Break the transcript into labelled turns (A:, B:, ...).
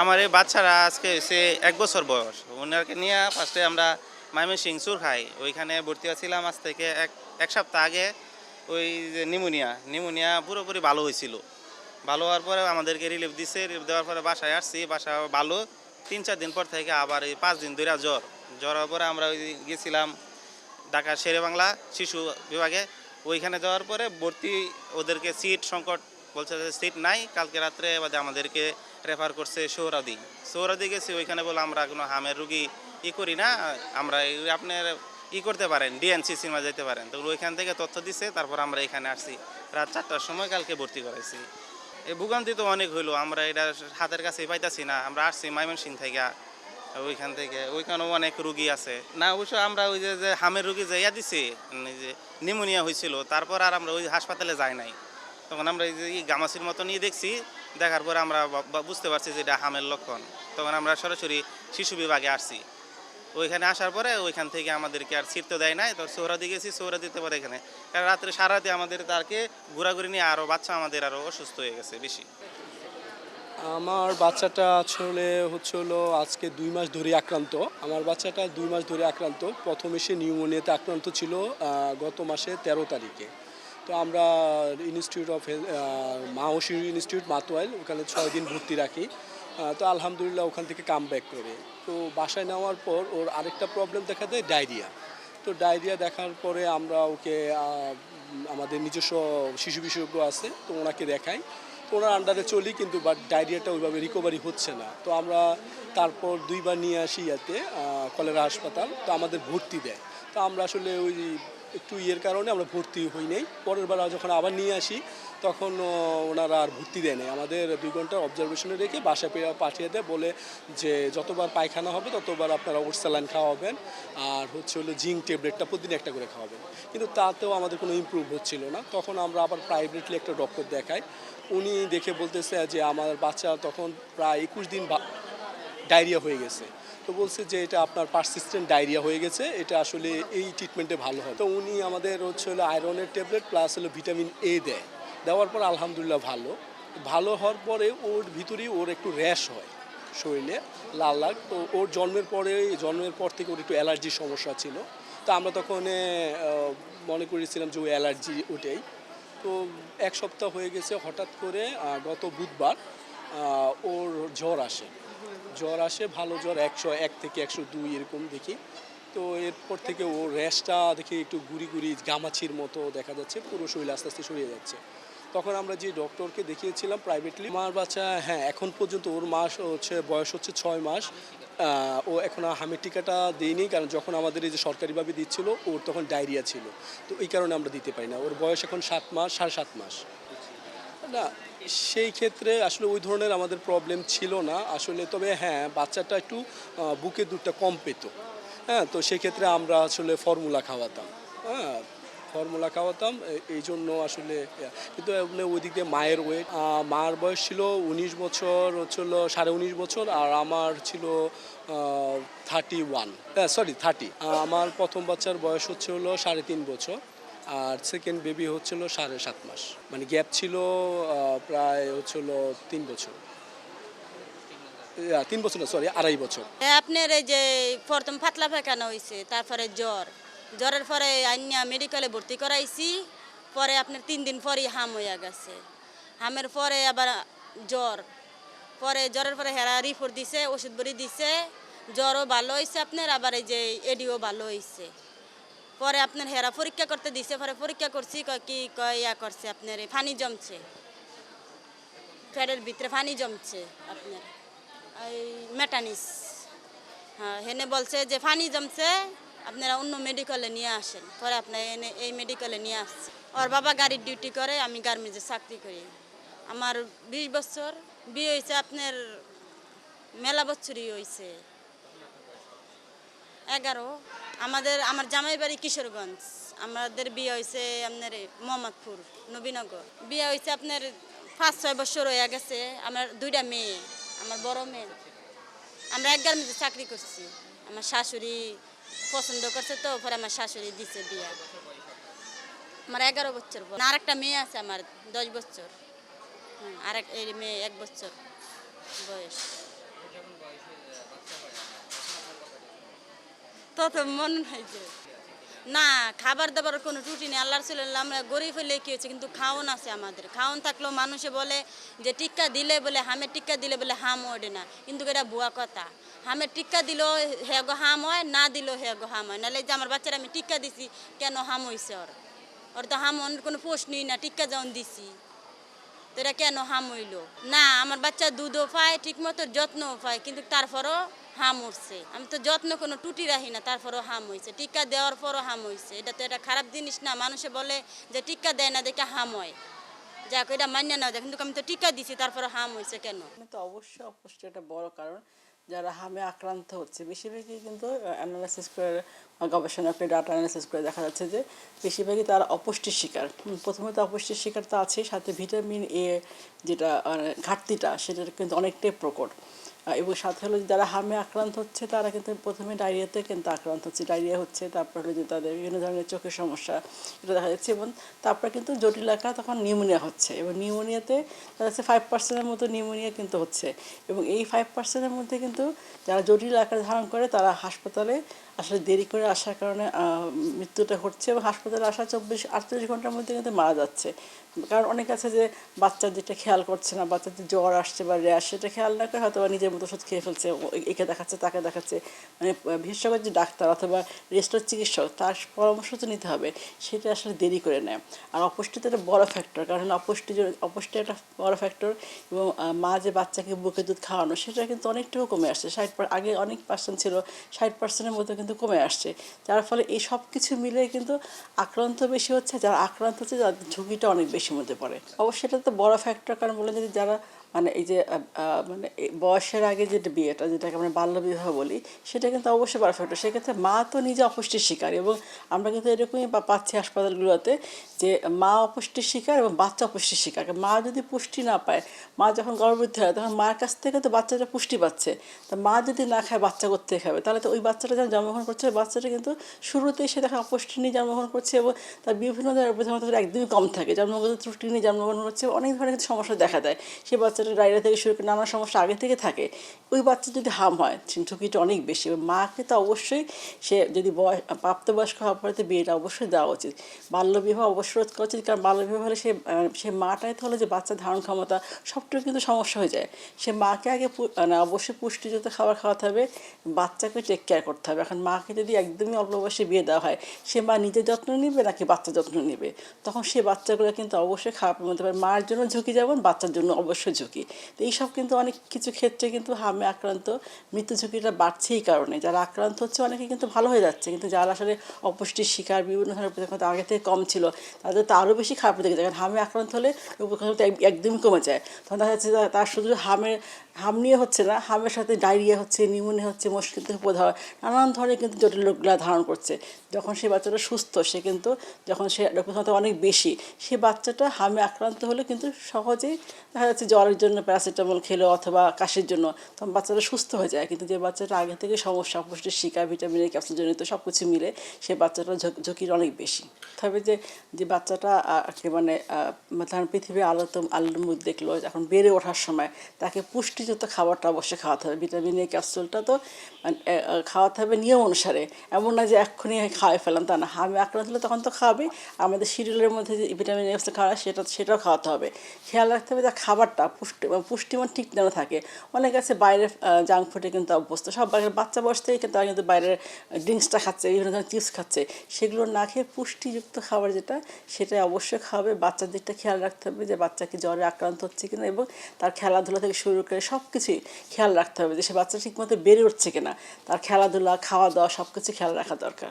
A: আমার এই বাচ্চারা আজকে হচ্ছে ১ বছর বয়স। ওনাকে নিয়ে ফার্স্টে আমরা ময়মনসিংহ সুরখাই ওইখানে ভর্তি আছিলাম আজ থেকে এক সপ্তাহ আগে। ওই যে নিউমোনিয়া পুরোপুরি ভালো হয়েছিল। ভালো হওয়ার পরে আমাদেরকে রিলিফ দিছে। রিলিফ দেওয়ার পরে বাসায় আসছি। বাসা ভালো ৩-৪ দিন পর থেকে আবার এই ৫ দিন ধরে জ্বর। জ্বর হওয়ার পরে আমরা ওই গেছিলাম ঢাকা শেরেবাংলা শিশু বিভাগে। ওইখানে যাওয়ার পরে ভর্তি ওদেরকে সিট সংকট বলছে যে সিট নাই। কালকে রাত্রে বাদে আমাদেরকে রেফার করছে সৌরাদি গেছি। ওইখানে বলে আমরা কোনো হামের রুগী করি না, আমরা আপনার করতে পারেন ডিএনসিসির মাঝে যেতে পারেন। তো ওইখান থেকে তথ্য দিছে, তারপর আমরা এখানে আসছি রাত ৪টার সময় কালকে ভর্তি করাইছি। এই ভোগান্তি তো অনেক হইলো, আমরা এটা হাতের কাছেই পাইতাছি না। আমরা আসছি ময়মনসিংহ থেকে, ওইখান থেকে ওইখানেও অনেক রুগী আছে না। অবশ্য আমরা ওই যে হামের রুগী যে দিছি, যে নিউমোনিয়া হয়েছিল, তারপর আর আমরা ওই হাসপাতালে যাই নাই। তখন আমরা এই যে গামাসির মতো নিয়ে দেখছি, দেখার পরে আমরা বুঝতে পারছি যে এটা হামের লক্ষণ। তখন আমরা সরাসরি শিশু বিভাগে আসছি। ওইখানে আসার পরে ওইখান থেকে আমাদেরকে আর সিট তো দেয় নাই। তো সৌরাদি গেছি, সৌরাদিতে পরে এখানে কারণ রাত্রে সারাতে আমাদের তারকে ঘোরাঘুরি নিয়ে আরও বাচ্চা আমাদের আরও অসুস্থ হয়ে গেছে বেশি।
B: আমার বাচ্চাটা আসলে হলো আজকে ২ মাস ধরে আক্রান্ত। আমার বাচ্চাটা ২ মাস ধরে আক্রান্ত। প্রথমে সে নিউমোনিয়াতে আক্রান্ত ছিল গত মাসে ১৩ তারিখে। তো আমরা ইনস্টিটিউট অফ হেলথ মা ও শিশু ইনস্টিটিউট মাতোয়াইল ওখানে ৬ দিন ভর্তি রাখি। তো আলহামদুলিল্লাহ ওখান থেকে কামব্যাক করে। তো বাসায় নেওয়ার পর ওর আরেকটা প্রবলেম দেখা দেয় ডায়রিয়া। তো ডায়রিয়া দেখার পরে আমরা ওকে আমাদের নিজস্ব শিশু বিশেষজ্ঞ আছে, তো ওনাকে দেখাই। তো ওনার আন্ডারে চলি, কিন্তু বাট ডায়রিয়াটা ওইভাবে রিকভারি হচ্ছে না। তো আমরা তারপর ২ বার নিয়ে আসি ইয়াতে কলেরা হাসপাতাল। তো আমাদের ভর্তি দেয়। তো আমরা আসলে ওই একটু কারণে আমরা ভর্তি হই নাই। পরের বার যখন আবার নিয়ে আসি তখন ওনারা আর ভর্তি দেয় নাই। আমাদের ২ ঘন্টার অবজারভেশনে রেখে বাসায় পাঠিয়ে দেয়, বলে যে যতবার পায়খানা হবে ততবার আপনারা ওরসালাইন খাওয়াবেন, আর হলো জিঙ্ক ট্যাবলেটটা প্রতিদিন একটা করে খাওয়াবেন। কিন্তু তাতেও আমাদের কোনো ইমপ্রুভ হচ্ছিল না। তখন আমরা আবার প্রাইভেটলি একটা ডক্টর দেখাই। উনি দেখে বলতেছে যে আমার বাচ্চা তখন প্রায় ২১ দিন ডায়রিয়া হয়ে গেছে। তো বলছে যে এটা আপনার পারসিস্টেন্ট ডায়রিয়া হয়ে গেছে, এটা আসলে এই ট্রিটমেন্টে ভালো হয়। তো উনি আমাদের হলো আয়রনের ট্যাবলেট প্লাস হলো ভিটামিন এ দেয়। দেওয়ার পর আলহামদুলিল্লাহ ভালো হওয়ার পরে ওর ভিতরেই ওর একটু র্যাশ হয় শরীরে, লাল লাল। তো ওর জন্মের পর থেকে ওর একটু অ্যালার্জির সমস্যা ছিল। তো আমরা তখন মনে করেছিলাম যে ওই অ্যালার্জি ওটাই। তো ১ সপ্তাহ হয়ে গেছে, হঠাৎ করে গত বুধবার ওর জ্বর আসে, ভালো জ্বর ১০১ থেকে ১০২ এরকম দেখি। তো এরপর থেকে ওর র্যাশটা দেখি একটু গুড়ি গামাছির মতো দেখা যাচ্ছে, পুরো শরীর আস্তে আস্তে সরিয়ে যাচ্ছে। তখন আমরা যে ডক্টরকে দেখিয়েছিলাম প্রাইভেটলি, আমার বাচ্চা এখন পর্যন্ত ওর বয়স হচ্ছে ৬ মাস। ও এখন হামের টিকাটা দিইনি, কারণ যখন আমাদের এই যে সরকারিভাবে দিচ্ছিল ওর তখন ডায়রিয়া ছিল। তো এই কারণে আমরা দিতে পারি না। ওর বয়স এখন ৭ মাস, ৭.৫ মাস না। সেই ক্ষেত্রে আসলে ওই ধরনের আমাদের প্রবলেম ছিল না আসলে। তবে বাচ্চাটা একটু বুকের দুধটা কম পেত। তো সেক্ষেত্রে আমরা আসলে ফর্মুলা খাওয়াতাম এই জন্য আসলে। কিন্তু ওই দিক দিয়ে মার বয়স ছিল ১৯ বছর, হচ্ছিল ১৯.৫ বছর, আর আমার ছিল 30। আমার প্রথম বাচ্চার বয়স হলো ৩.৫ বছর, আর সেকেন্ড বেবি হচ্ছিল ৭.৫ মাস। মানে গ্যাপ ছিল প্রায় হচ্ছিল ৩ বছর। ৩ বছর না, সরি ২.৫ বছর।
C: আপনার এই যে প্রথম পাতলা পায়খানা হয়েছে, তারপরে জ্বরের পরে আইনা মেডিকেলে ভর্তি করাইছি। পরে আপনার ৩ দিন পরই হাম হয়ে গেছে। হামের পরে আবার জ্বরের পরে হেরা রিপোর্ট দিছে, ওষুধ বড়ি দিছে, জ্বরও ভালো হয়েছে আপনার, আবার এই যে এডিও ভালো হয়েছে। পরে আপনার হেরা পরীক্ষা করতে দিছে, পরে পরীক্ষা করছি, করছে আপনার পানি জমছে, ফ্যাটের ভিতরে পানি জমছে আপনার এই মেটানিস। হেনে বলছে যে পানি জমছে, আপনারা অন্য মেডিকেলে নিয়ে আসেন। পরে আপনার এই মেডিকেলে নিয়ে আসছে। ওর বাবা গাড়ির ডিউটি করে, আমি গার্মেন্টসে চাকরি করি। আমার ২০ বছর বিয়ে হয়েছে, আপনার মেলা বছরই হয়েছে ১১। আমার জামাই বাড়ি কিশোরগঞ্জ। আমাদের বিয়ে হয়েছে আপনার মোহাম্মদপুর নবীনগর। বিয়ে হয়েছে আপনার ৫-৬ বছর হয়ে গেছে। আমার ২টা মেয়ে, আমার বড় মেয়ে। আমরা এক গার্মেন্টসে চাকরি করছি। আমার শাশুড়ি পছন্দ করছে, তো পরে আমার শাশুড়ি দিছে বিয়া। আমার ১১ বছর আর একটা মেয়ে আছে আমার ১০ বছর। এই মেয়ে ১ বছর বয়স। তত মনে হয় যে না, খাবার দাবার কোনো ত্রুটি নেই, আল্লাহর ছিল আমরা গরিব হলে কি হয়েছে, কিন্তু খাওন আছে আমাদের। খাওন থাকলেও মানুষে বলে যে টিক্কা দিলে বলে হামের টিক্কা দিলে বলে হাম ওঠে না, কিন্তু এটা ভুয়া কথা। হামের টিক্কা দিলেও হে গো হাম হয়, না দিলেও হে গো হাম হয়। নাহলে যে আমার বাচ্চারা আমি টিক্কা দিছি কেন হাম হয়েছে, ওর তো হাম কোনো প্রশ্নই না, টিক্কা যখন দিছি তো এটা কেন হাম হইল না। আমার বাচ্চা দুধও পায় ঠিক মতো, যত্নও পায়, কিন্তু তারপরও হাম উঠছে। আমি তো যত্ন কোনো টুটি রাখি না, তারপরও হাম হয়েছে। টিক্কা দেওয়ার পরও হাম হয়েছে, এটা তো এটা খারাপ জিনিস না। মানুষে বলে যে টিক্কা দেয় না দেখে হাম হয়, যাক এটা মান্য না যায়, কিন্তু আমি তো টিক্কা দিছি তারপরে হাম হয়েছে কেন।
D: তো অবশ্যই অপুষ্টি একটা বড় কারণ। যারা হামে আক্রান্ত হচ্ছে বেশিরভাগই কিন্তু অ্যানালাইসিস করে, গবেষণা করে, ডাটা অ্যানালাইসিস করে দেখা যাচ্ছে যে বেশিরভাগই তারা অপুষ্টির শিকার। প্রথমত অপুষ্টির শিকার তো আছেই, সাথে ভিটামিন এ যেটা ঘাটতিটা সেটার কিন্তু অনেকটাই প্রকট। এবং সাথে হলো যারা হামে আক্রান্ত হচ্ছে তারা কিন্তু প্রথমে ডায়রিয়াতে কিন্তু আক্রান্ত হচ্ছে, ডায়রিয়া হচ্ছে, তারপর হলো যে তাদের বিভিন্ন ধরনের চোখের সমস্যা এটা দেখা যাচ্ছে, এবং তারপর কিন্তু জটিল আকার তখন নিউমোনিয়া হচ্ছে, এবং নিউমোনিয়াতে দেখা যাচ্ছে 5%-এর মতো নিউমোনিয়া কিন্তু হচ্ছে। এবং এই 5%-এর মধ্যে কিন্তু যারা জটিল আকার ধারণ করে তারা হাসপাতালে আসলে দেরি করে আসার কারণে মৃত্যুটা ঘটছে, এবং হাসপাতালে আসা 24-48 ঘন্টার মধ্যে কিন্তু মারা যাচ্ছে। কারণ অনেক আছে যে বাচ্চার যেটা খেয়াল করছে না, বাচ্চার যে জ্বর আসছে বা র্যাশ সেটা খেয়াল না করে হয়তো বা নিজের মতো ওষুধ খেয়ে ফেলছে, একে দেখাচ্ছে তাকে দেখাচ্ছে। মানে বিশেষজ্ঞ যে ডাক্তার অথবা রেজিস্টার্ড চিকিৎসক তার পরামর্শ তো নিতে হবে, সেটা আসলে দেরি করে নেয়। আর অপুষ্টি তো একটা বড় ফ্যাক্টর, কারণ অপুষ্টি একটা বড় ফ্যাক্টর। এবং মা যে বাচ্চাকে বুকে দুধ খাওয়ানো সেটা কিন্তু অনেকটাও কমে আসছে, আগে অনেক পার্সেন্ট ছিল, 60%-এর মতো কিন্তু কমে আসছে। যার ফলে এই সব কিছু মিলে কিন্তু আক্রান্ত বেশি হচ্ছে, যারা আক্রান্ত হচ্ছে তাদের ঝুঁকিটা অনেক বেশি মধ্যে পড়ে। অবশ্যই এটা তো বড় ফ্যাক্টর, কারণ বলে যদি যারা মানে এই যে মানে বয়সের আগে যেটা বিয়েটা যেটাকে আমরা বাল্যবিবাহ বলি সেটা কিন্তু অবশ্যই বড় ফ্যাক্টর। সেক্ষেত্রে মা তো নিজে অপুষ্টির শিকার, এবং আমরা কিন্তু এরকমই পাচ্ছি হাসপাতালগুলোতে যে মা অপুষ্টির শিকার এবং বাচ্চা অপুষ্টির শিকার। মা যদি পুষ্টি না পায়, মা যখন গর্ভবতী হয় তখন মার কাছ থেকে তো বাচ্চাটা পুষ্টি পাচ্ছে, তা মা যদি না খায় বাচ্চা করতে খাবে, তাহলে তো ওই বাচ্চাটা যখন জন্মগ্রহণ করছে বাচ্চাটা কিন্তু শুরুতেই সে দেখা অপুষ্টি নিয়ে জন্মগ্রহণ করছে, এবং তার বিভিন্ন ধরনের প্রথমত একদমই কম থাকে, জন্মগত ত্রুটি নিয়ে জন্মগ্রহণ করছে, অনেক ধরনের কিন্তু সমস্যা দেখা দেয়। সেই বাচ্চাটা ডায়রিয়া থেকে শুরু করে নানা সমস্যা আগে থেকে থাকে। ওই বাচ্চা যদি হাম হয় ঝুঁকিটা অনেক বেশি, এবং মাকে তো অবশ্যই সে যদি প্রাপ্তবয়স্ক হওয়ার পরে তো বিয়েটা অবশ্যই দেওয়া উচিত। বাল্যবিবাহ অবশ্যই রোধ করা উচিত, কারণ বাল্যবিবাহ হলে সে মাটাই তো হলো যে বাচ্চা ধারণ ক্ষমতা সবটুকু কিন্তু সমস্যা হয়ে যায়। সে মাকে আগে মানে অবশ্যই পুষ্টিযুক্ত খাবার খাওয়াতে হবে, বাচ্চাকে টেক কেয়ার করতে হবে। এখন মাকে যদি একদমই অল্প বয়সে বিয়ে দেওয়া হয়, সে মা নিজের যত্ন নেবে নাকি বাচ্চার যত্ন নেবে, তখন সে বাচ্চাগুলো কিন্তু অবশ্যই খারাপের মধ্যে পারে। মার জন্য ঝুঁকি যেমন বাচ্চার জন্য অবশ্যই ঝুঁকি। তো এইসব কিন্তু অনেক কিছু ক্ষেত্রে কিন্তু হামে আক্রান্ত মৃত্যু ঝুঁকিটা বাড়ছে এই কারণে। যারা আক্রান্ত হচ্ছে অনেকে কিন্তু ভালো হয়ে যাচ্ছে, কিন্তু যারা আসলে অপুষ্টির শিকার বিভিন্ন ধরনের প্রতিক্রিয়া আগে থেকে কম ছিল তাদের তো আরও বেশি খারাপ দিকে যায়। কারণ হামে আক্রান্ত হলে উপকারিতা একদমই কমে যায়, তখন দেখা যাচ্ছে তার শুধু হাম নিয়ে হচ্ছে না, হামের সাথে ডায়রিয়া হচ্ছে, নিউমোনিয়া হচ্ছে, মস্কিল থেকে প্রদাহ, নানান ধরনের কিন্তু জটিল রোগগুলো ধারণ করছে। যখন সেই বাচ্চাটা সুস্থ সে কিন্তু যখন সে রোগক্ষমতা অনেক বেশি, সে বাচ্চাটা হামে আক্রান্ত হলে কিন্তু সহজেই দেখা যাচ্ছে জ্বরের জন্য প্যারাসিটামল খেলো অথবা কাশির জন্য তখন বাচ্চাটা সুস্থ হয়ে যায়। কিন্তু যে বাচ্চাটা আগে থেকে সমস্যা পুষ্টির শিকার ভিটামিনের ক্যাপসুলজনিত সব কিছু মিলে সে বাচ্চাটার ঝুঁকির অনেক বেশি। তবে যে বাচ্চাটা মানে ধরেন পৃথিবীর আলোর মুখ দেখলো, এখন বেড়ে ওঠার সময় তাকে পুষ্টিযুক্ত খাবারটা অবশ্যই খাওয়াতে হবে। ভিটামিন এ ক্যাপসুলটা তো খাওয়াতে হবে নিয়ম অনুসারে, এমন না যে এক্ষুনি খাওয়াই ফেলাম তা না। হামে আক্রান্ত হলে তখন তো খাওয়াবে, আমাদের শিডিউলের মধ্যে যে ভিটামিন এ খাওয়া সেটাও খাওয়াতে হবে। খেয়াল রাখতে হবে যে খাবারটা পুষ্টিমান ঠিক যেন থাকে। অনেক আছে বাইরের জাঙ্ক ফুডে কিন্তু অভ্যস্ত, সব বাচ্চা বয়স থেকে কিন্তু তারা কিন্তু বাইরের ড্রিঙ্কসটা খাচ্ছে, বিভিন্ন ধরনের চিপস খাচ্ছে, সেগুলো না খেয়ে পুষ্টিযুক্ত খাবার যেটা সেটা অবশ্যই খাওয়াবে। বাচ্চার দিকটা খেয়াল রাখতে হবে যে বাচ্চা কি জ্বরে আক্রান্ত হচ্ছে কিনা, এবং তার খেলাধুলা থেকে শুরু করে সব কিছুই খেয়াল রাখতে হবে যে সে বাচ্চা ঠিকমতো বেড়ে উঠছে কিনা, তার খেলাধুলা খাওয়া দাওয়া সব কিছু খেয়াল রাখা দরকার।